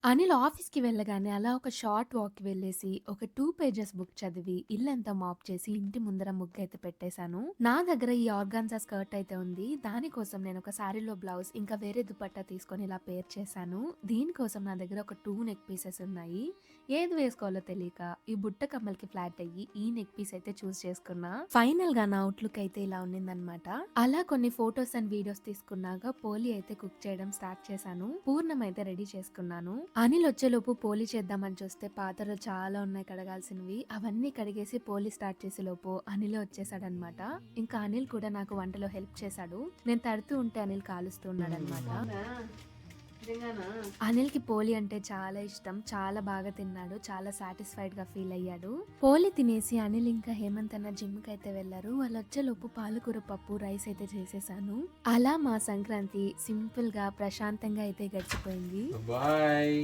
అనిల్ ఆఫీస్‌కి వెళ్ళగానే అలా ఒక షార్ట్ వాక్‌కి వెళ్ళేసి, ఒక 2 పేజెస్ బుక్ చదివి, ఇల్లంతా మాప్ చేసి, ఇంటి ముందర ముగ్గయితే పెట్టేశాను. నా దగ్గర ఈ ఆర్గాన్జా స్కర్ట్ అయితే ఉంది. దానికోసం నేను ఒక శారీలో బ్లౌజ్, ఇంకా వేరే దుపట్టా తీసుకొని ఇలా పేర్ చేశాను. దీనికోసం నా దగ్గర ఒక 2 నెక్ పీసెస్ ఉన్నాయి. ఏది వేసుకోవాలో తెలియక, ఈ బుట్ట కమ్మలకి ఫ్లాట్ అయ్యి, ఈ నెక్ పీస్ అయితే చూస్ చేసుకున్నా. ఫైనల్‌గా నా అవుట్‌లుక్ అయితే ఇలా ఉండిందనమాట. అలా కొన్ని ఫోటోస్ అండ్ వీడియోస్ తీసుకున్నాక, పోలి అయితే కుక్ చేయడం స్టార్ట్ చేశాను. పూర్ణం అయితే రెడీ చేసుకున్నాను. అనిల్ వచ్చేలోపు పోలి చేద్దామని చూస్తే పాత్రలు చాలా ఉన్నాయి కడగాల్సినవి. అవన్నీ కడిగేసి పోలి స్టార్ట్ చేసే లోపు అనిల్ వచ్చేసాడనమాట. ఇంకా అనిల్ కూడా నాకు వంటలో హెల్ప్ చేశాడు. నేను తడుతూ ఉంటే అనిల్ కాలుస్తూ ఉన్నాడనమాట. అనిల్ కి పోలి అంటే చాలా ఇష్టం. చాలా బాగా తిన్నాడు. చాలా సాటిస్ఫైడ్ గా ఫీల్ అయ్యాడు. పోలి తినేసి అనిల్ ఇంకా హేమంత్ అన్న జిమ్ కి అయితే వెళ్లారు. వాళ్ళు వచ్చేలోపు పాలకూర పప్పు రైస్ అయితే చేసేసాను. అలా మా సంక్రాంతి సింపుల్ గా ప్రశాంతంగా అయితే గడిచిపోయింది. బాయ్.